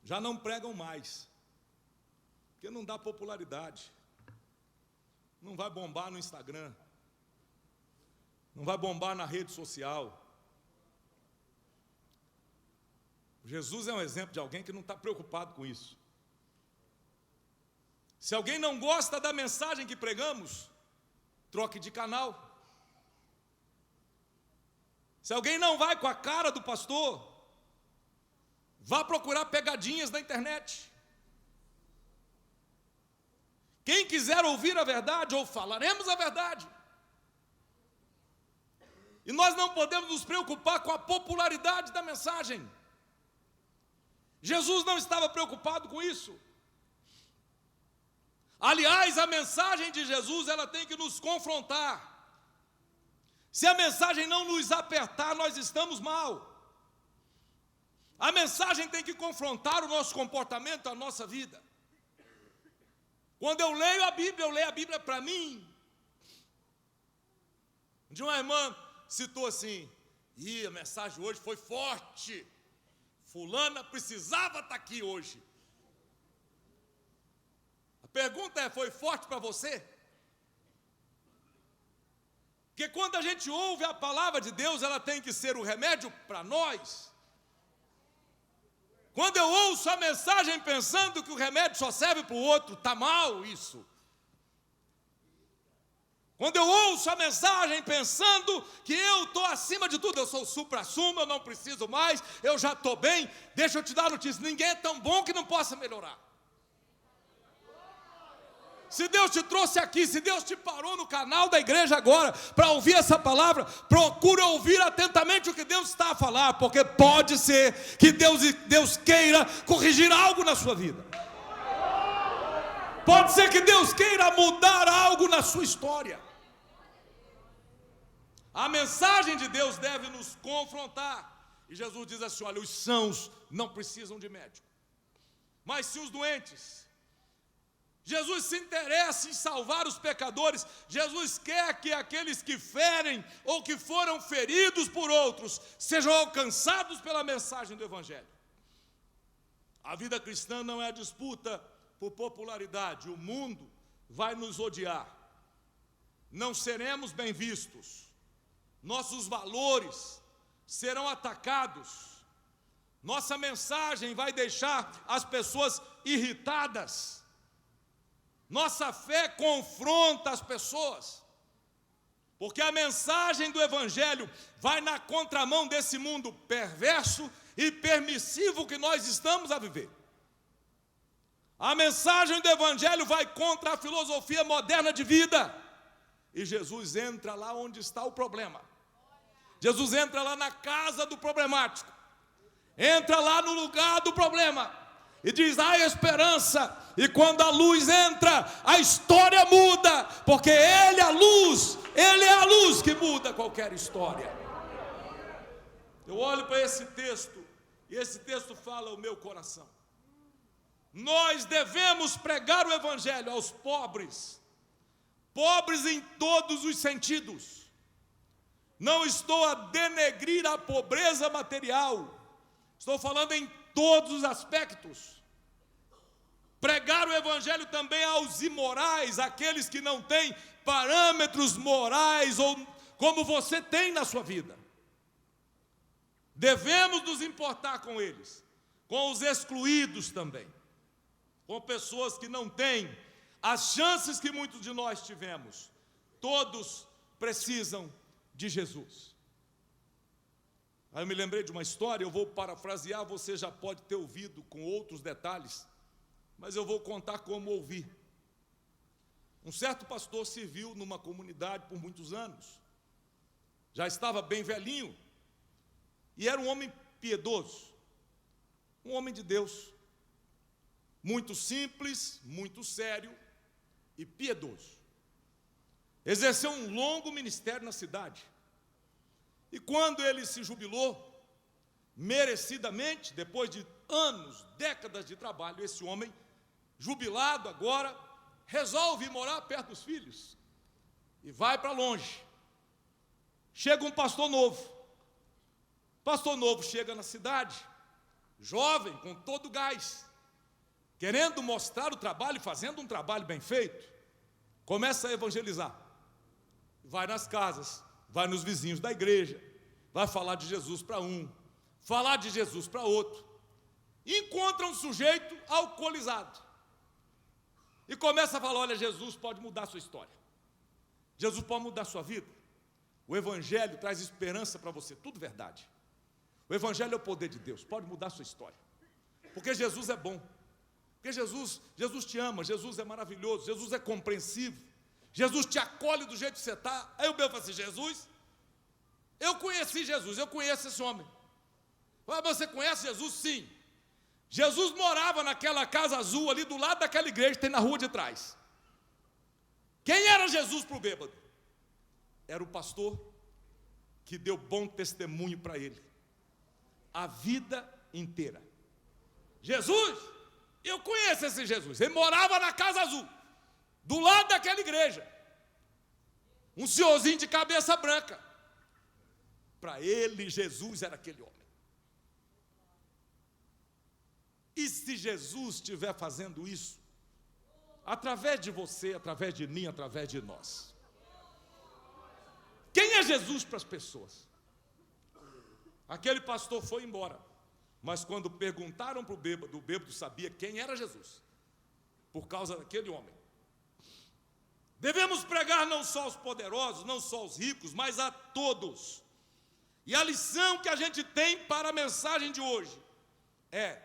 já não pregam mais, porque não dá popularidade, não vai bombar no Instagram, não vai bombar na rede social. Jesus é um exemplo de alguém que não está preocupado com isso. Se alguém não gosta da mensagem que pregamos, troque de canal. Se alguém não vai com a cara do pastor, vá procurar pegadinhas na internet. Quem quiser ouvir a verdade, ou falaremos a verdade. E nós não podemos nos preocupar com a popularidade da mensagem. Jesus não estava preocupado com isso. Aliás, a mensagem de Jesus, ela tem que nos confrontar. Se a mensagem não nos apertar, nós estamos mal. A mensagem tem que confrontar o nosso comportamento, a nossa vida. Quando eu leio a Bíblia para mim. De uma irmã citou assim: a mensagem hoje foi forte. Fulana precisava estar aqui hoje. A pergunta é: foi forte para você? Porque quando a gente ouve a palavra de Deus, ela tem que ser o remédio para nós. Quando eu ouço a mensagem pensando que o remédio só serve para o outro, está mal isso. Quando eu ouço a mensagem pensando que eu estou acima de tudo, eu sou supra-sumo, eu não preciso mais, eu já estou bem, deixa eu te dar a notícia: ninguém é tão bom que não possa melhorar. Se Deus te trouxe aqui, se Deus te parou no canal da igreja agora para ouvir essa palavra, procure ouvir atentamente o que Deus está a falar, porque pode ser que Deus queira corrigir algo na sua vida. Pode ser que Deus queira mudar algo na sua história. A mensagem de Deus deve nos confrontar. E Jesus diz assim: olha, os sãos não precisam de médico, mas sim os doentes. Jesus se interessa em salvar os pecadores. Jesus quer que aqueles que ferem ou que foram feridos por outros sejam alcançados pela mensagem do Evangelho. A vida cristã não é a disputa por popularidade. O mundo vai nos odiar. Não seremos bem vistos. Nossos valores serão atacados. Nossa mensagem vai deixar as pessoas irritadas. Nossa fé confronta as pessoas, porque a mensagem do Evangelho vai na contramão desse mundo perverso e permissivo que nós estamos a viver. A mensagem do Evangelho vai contra a filosofia moderna de vida, e Jesus entra lá onde está o problema. Jesus entra lá na casa do problemático, entra lá no lugar do problema, e diz: há esperança. E quando a luz entra, a história muda, porque Ele é a luz que muda qualquer história. Eu olho para esse texto, e esse texto fala o meu coração. Nós devemos pregar o Evangelho aos pobres, pobres em todos os sentidos. Não estou a denegrir a pobreza material, estou falando em todos os aspectos. Pregar o Evangelho também aos imorais, aqueles que não têm parâmetros morais ou como você tem na sua vida. Devemos nos importar com eles, com os excluídos também, com pessoas que não têm as chances que muitos de nós tivemos. Todos precisam de Jesus. Aí eu me lembrei de uma história, eu vou parafrasear, você já pode ter ouvido com outros detalhes, mas eu vou contar como ouvi. Um certo pastor serviu numa comunidade por muitos anos, já estava bem velhinho, e era um homem piedoso, um homem de Deus, muito simples, muito sério e piedoso. Exerceu um longo ministério na cidade, e quando ele se jubilou, merecidamente, depois de anos, décadas de trabalho, esse homem, jubilado agora, resolve morar perto dos filhos, e vai para longe. Chega um pastor novo chega na cidade, jovem, com todo o gás, querendo mostrar o trabalho, fazendo um trabalho bem feito, começa a evangelizar, vai nas casas, vai nos vizinhos da igreja, vai falar de Jesus para um, falar de Jesus para outro, encontra um sujeito alcoolizado, e começa a falar: olha, Jesus pode mudar a sua história, Jesus pode mudar a sua vida, o Evangelho traz esperança para você, tudo verdade, o Evangelho é o poder de Deus, pode mudar a sua história, porque Jesus é bom, porque Jesus te ama, Jesus é maravilhoso, Jesus é compreensivo, Jesus te acolhe do jeito que você está. Aí o meu fala assim: Jesus, eu conheci Jesus, eu conheço esse homem. Mas você conhece Jesus? Sim. Jesus morava naquela casa azul ali do lado daquela igreja que tem na rua de trás. Quem era Jesus para o bêbado? Era o pastor que deu bom testemunho para ele a vida inteira. Jesus, eu conheço esse Jesus, ele morava na casa azul, do lado daquela igreja, um senhorzinho de cabeça branca. Para ele, Jesus era aquele homem. E se Jesus estiver fazendo isso, através de você, através de mim, através de nós, quem é Jesus para as pessoas? Aquele pastor foi embora, mas quando perguntaram para o bêbado sabia quem era Jesus, por causa daquele homem. Devemos pregar não só aos poderosos, não só aos ricos, mas a todos. E a lição que a gente tem para a mensagem de hoje é: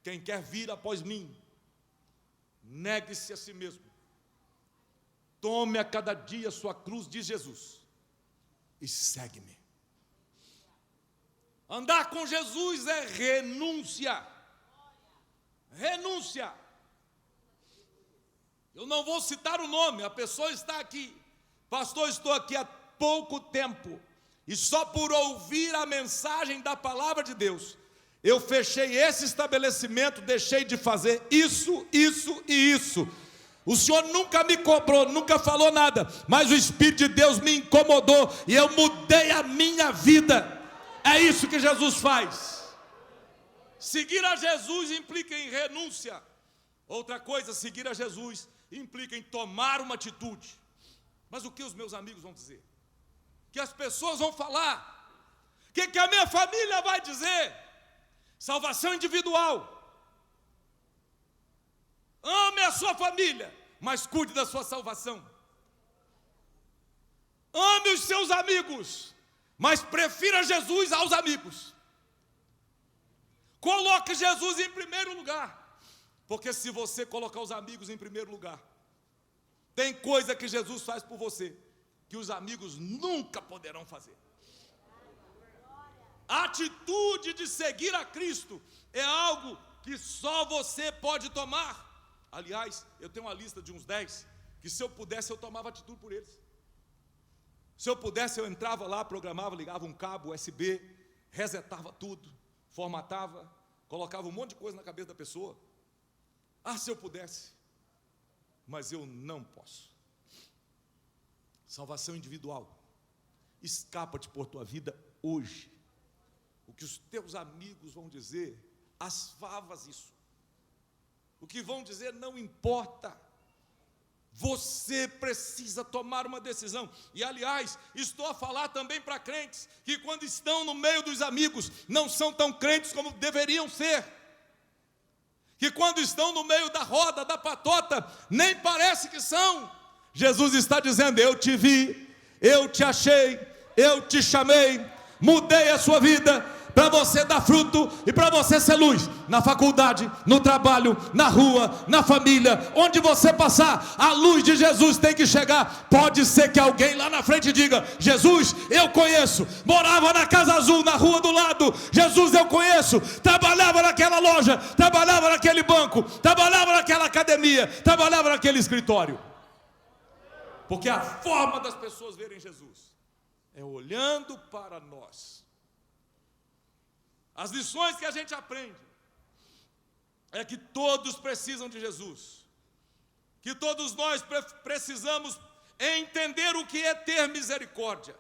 quem quer vir após mim, negue-se a si mesmo, tome a cada dia a sua cruz, diz Jesus, e segue-me. Andar com Jesus é renúncia. Renúncia. Eu não vou citar o nome, a pessoa está aqui. Pastor, estou aqui há pouco tempo, e só por ouvir a mensagem da palavra de Deus, eu fechei esse estabelecimento, deixei de fazer isso, isso e isso. O Senhor nunca me cobrou, nunca falou nada, mas o Espírito de Deus me incomodou, e eu mudei a minha vida. É isso que Jesus faz. Seguir a Jesus implica em renúncia. Outra coisa, seguir a Jesus implica em tomar uma atitude. Mas o que os meus amigos vão dizer? O que as pessoas vão falar? O que a minha família vai dizer? Salvação individual. Ame a sua família, mas cuide da sua salvação. Ame os seus amigos, mas prefira Jesus aos amigos. Coloque Jesus em primeiro lugar, porque se você colocar os amigos em primeiro lugar, tem coisa que Jesus faz por você, que os amigos nunca poderão fazer. A atitude de seguir a Cristo é algo que só você pode tomar. Aliás, eu tenho uma lista de uns 10, que se eu pudesse eu tomava atitude por eles. Se eu pudesse eu entrava lá, programava, ligava um cabo USB, resetava tudo, formatava, colocava um monte de coisa na cabeça da pessoa. Ah, se eu pudesse, mas eu não posso. Salvação individual. Escapa-te por tua vida hoje. O que os teus amigos vão dizer, as favas isso. O que vão dizer não importa. Você precisa tomar uma decisão. E aliás, estou a falar também para crentes que quando estão no meio dos amigos não são tão crentes como deveriam ser. Que quando estão no meio da roda, da patota, nem parece que são. Jesus está dizendo: eu te vi, eu te achei, eu te chamei, mudei a sua vida para você dar fruto e para você ser luz na faculdade, no trabalho, na rua, na família, onde você passar, a luz de Jesus tem que chegar. Pode ser que alguém lá na frente diga: Jesus, eu conheço, morava na Casa Azul, na rua do lado. Jesus, eu conheço, trabalhava naquela loja, trabalhava naquele banco, trabalhava naquela academia, trabalhava naquele escritório. Porque a forma das pessoas verem Jesus é olhando para nós. As lições que a gente aprende é que todos precisam de Jesus, que todos nós precisamos entender o que é ter misericórdia,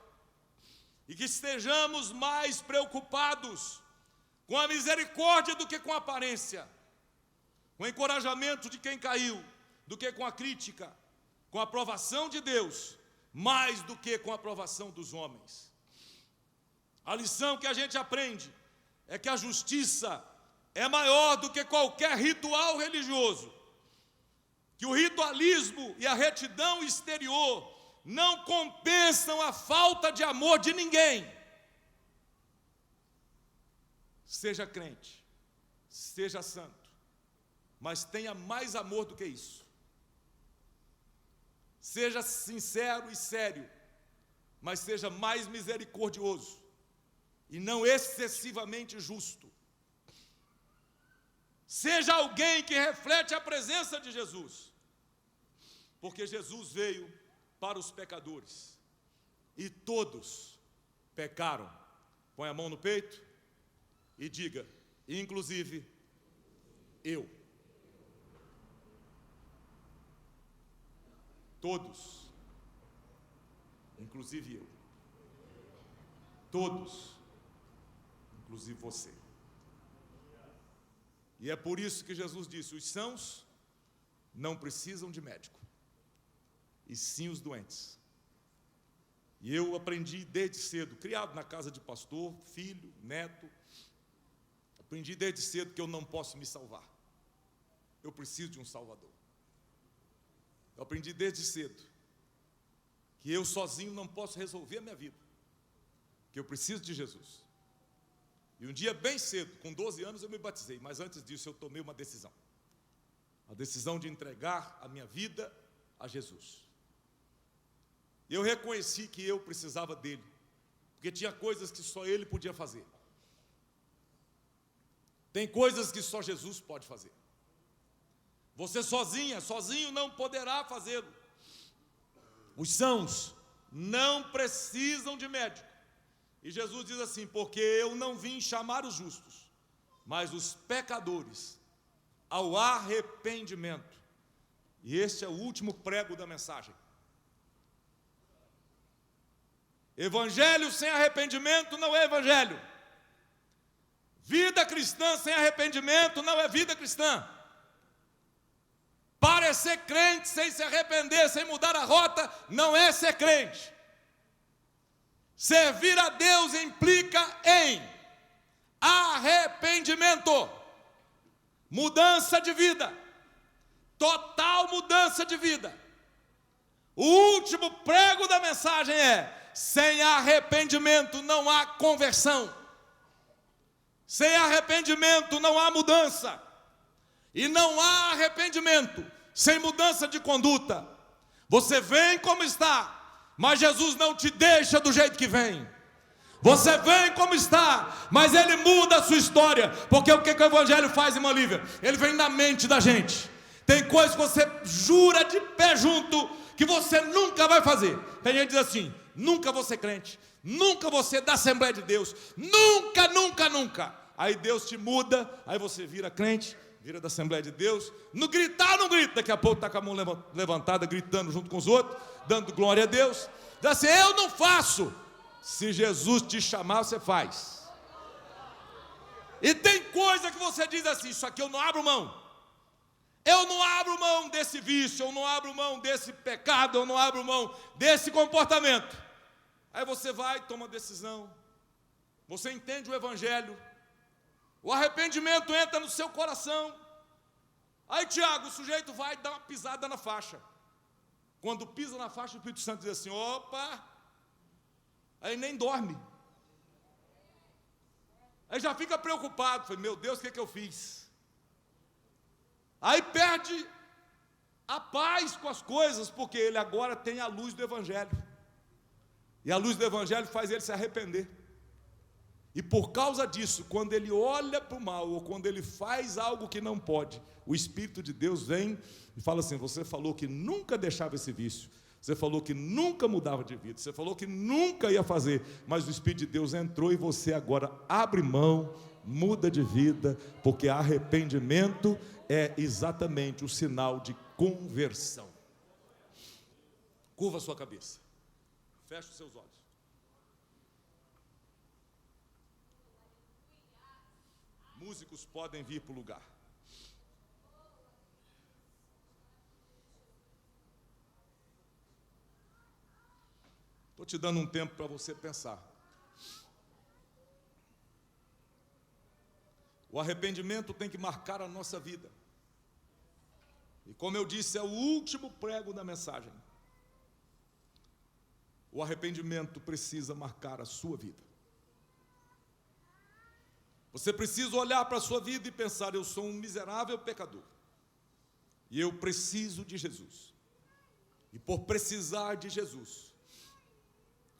e que estejamos mais preocupados com a misericórdia do que com a aparência, com o encorajamento de quem caiu, do que com a crítica, com a aprovação de Deus, mais do que com a aprovação dos homens. A lição que a gente aprende é que a justiça é maior do que qualquer ritual religioso, que o ritualismo e a retidão exterior não compensam a falta de amor de ninguém. Seja crente, seja santo, mas tenha mais amor do que isso. Seja sincero e sério, mas seja mais misericordioso e não excessivamente justo. Seja alguém que reflete a presença de Jesus, porque Jesus veio para os pecadores, e todos pecaram. Põe a mão no peito e diga: inclusive eu. Todos, inclusive eu. Todos, inclusive você. E é por isso que Jesus disse: os sãos não precisam de médico, e sim os doentes. E eu aprendi desde cedo, criado na casa de pastor, filho, neto, aprendi desde cedo que eu não posso me salvar. Eu preciso de um Salvador. Eu aprendi desde cedo que eu sozinho não posso resolver a minha vida, que eu preciso de Jesus. E um dia bem cedo, com 12 anos, eu me batizei, mas antes disso eu tomei uma decisão. A decisão de entregar a minha vida a Jesus. Eu reconheci que eu precisava dele, porque tinha coisas que só ele podia fazer. Tem coisas que só Jesus pode fazer. Você sozinho não poderá fazê-lo. Os sãos não precisam de médico. E Jesus diz assim: porque eu não vim chamar os justos, mas os pecadores ao arrependimento. E este é o último prego da mensagem. Evangelho sem arrependimento não é evangelho. Vida cristã sem arrependimento não é vida cristã. Parecer crente sem se arrepender, sem mudar a rota, não é ser crente. Servir a Deus implica em arrependimento, mudança de vida, total mudança de vida. O último prego da mensagem é: sem arrependimento não há conversão. Sem arrependimento não há mudança. E não há arrependimento sem mudança de conduta. Você vem como está, mas Jesus não te deixa do jeito que vem. Você vem como está, mas Ele muda a sua história. Porque o que o Evangelho faz, irmã Lívia? Ele vem na mente da gente. Tem coisas que você jura de pé junto que você nunca vai fazer. Tem gente que diz assim: nunca vou ser crente, nunca vou ser da Assembleia de Deus, nunca, nunca, nunca. Aí Deus te muda, aí você vira crente, vira da Assembleia de Deus. No gritar, não grita, daqui a pouco está com a mão levantada, gritando junto com os outros, dando glória a Deus. Diz assim: eu não faço. Se Jesus te chamar, você faz. E tem coisa que você diz assim: isso aqui eu não abro mão. Eu não abro mão desse vício, eu não abro mão desse pecado, eu não abro mão desse comportamento. Aí você vai, toma decisão, você entende o Evangelho, o arrependimento entra no seu coração. Aí Tiago, o sujeito vai dar uma pisada na faixa. Quando pisa na faixa, o Espírito Santo diz assim: opa, aí nem dorme. Aí já fica preocupado, fala: meu Deus, o que eu fiz? Aí perde a paz com as coisas, porque ele agora tem a luz do Evangelho. E a luz do Evangelho faz ele se arrepender. E por causa disso, quando ele olha para o mal, ou quando ele faz algo que não pode, o Espírito de Deus vem e fala assim: você falou que nunca deixava esse vício, você falou que nunca mudava de vida, você falou que nunca ia fazer, mas o Espírito de Deus entrou e você agora abre mão, muda de vida, porque arrependimento é exatamente o sinal de conversão. Curva a sua cabeça, feche os seus olhos. Músicos podem vir para o lugar. Estou te dando um tempo para você pensar. O arrependimento tem que marcar a nossa vida. E como eu disse, é o último prego da mensagem. O arrependimento precisa marcar a sua vida. Você precisa olhar para a sua vida e pensar: eu sou um miserável pecador. E eu preciso de Jesus. E por precisar de Jesus,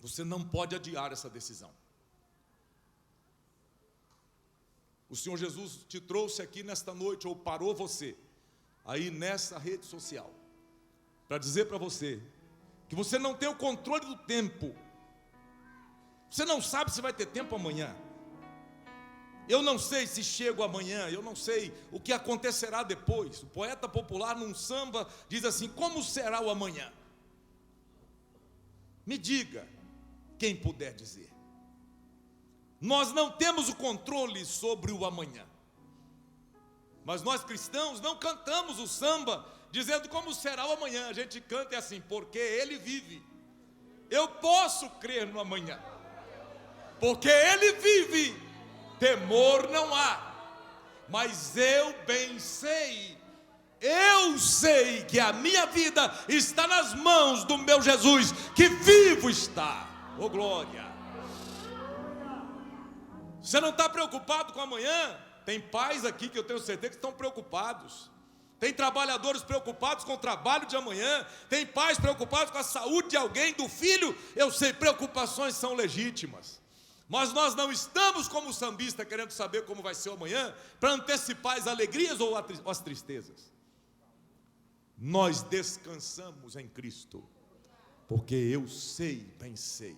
você não pode adiar essa decisão. O Senhor Jesus te trouxe aqui nesta noite, ou parou você aí nessa rede social, para dizer para você que você não tem o controle do tempo. Você não sabe se vai ter tempo amanhã. Eu não sei se chego amanhã, eu não sei o que acontecerá depois. O poeta popular num samba diz assim: como será o amanhã? Me diga, quem puder dizer. Nós não temos o controle sobre o amanhã. Mas nós cristãos não cantamos o samba dizendo como será o amanhã. A gente canta assim: porque Ele vive. Eu posso crer no amanhã. Porque Ele vive, temor não há. Mas eu bem sei, eu sei que a minha vida está nas mãos do meu Jesus, que vivo está. Oh glória! Você não está preocupado com amanhã? Tem pais aqui que eu tenho certeza que estão preocupados. Tem trabalhadores preocupados com o trabalho de amanhã, tem pais preocupados com a saúde de alguém, do filho. Eu sei, preocupações são legítimas, mas nós não estamos como o sambista querendo saber como vai ser o amanhã, para antecipar as alegrias ou as tristezas. Nós descansamos em Cristo, porque eu sei, bem sei,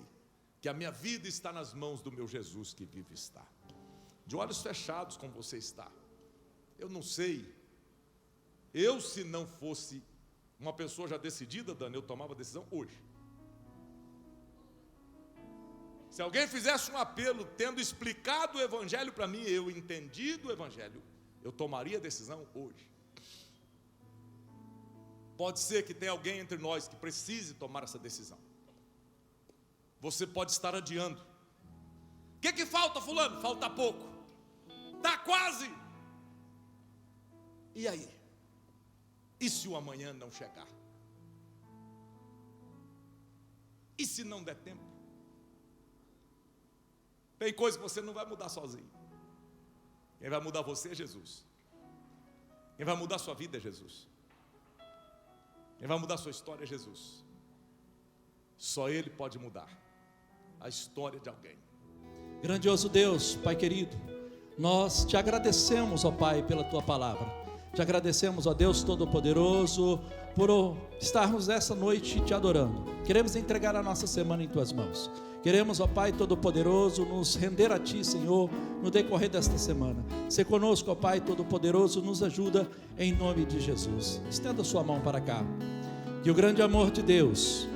que a minha vida está nas mãos do meu Jesus que vive está. De olhos fechados como você está, eu não sei. Eu, se não fosse uma pessoa já decidida, Dani, eu tomava a decisão hoje. Se alguém fizesse um apelo, tendo explicado o Evangelho para mim, eu entendido o Evangelho, eu tomaria a decisão hoje. Pode ser que tenha alguém entre nós que precise tomar essa decisão. Você pode estar adiando. O que falta, fulano? Falta pouco. Está quase. E aí? E se o amanhã não chegar? E se não der tempo? Tem coisa que você não vai mudar sozinho. Quem vai mudar você é Jesus. Quem vai mudar sua vida é Jesus. Quem vai mudar sua história é Jesus. Só Ele pode mudar a história de alguém. Grandioso Deus, Pai querido, nós te agradecemos, ó Pai, pela Tua palavra. Te agradecemos, ó Deus Todo-Poderoso, por estarmos essa noite te adorando. Queremos entregar a nossa semana em Tuas mãos. Queremos, ó Pai Todo-Poderoso, nos render a Ti, Senhor, no decorrer desta semana. Se conosco, ó Pai Todo-Poderoso, nos ajuda em nome de Jesus. Estenda sua mão para cá. Que o grande amor de Deus,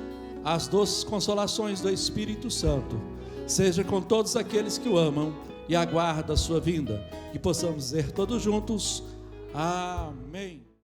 as doces consolações do Espírito Santo, seja com todos aqueles que o amam e aguardam a sua vinda. Que possamos dizer todos juntos: amém.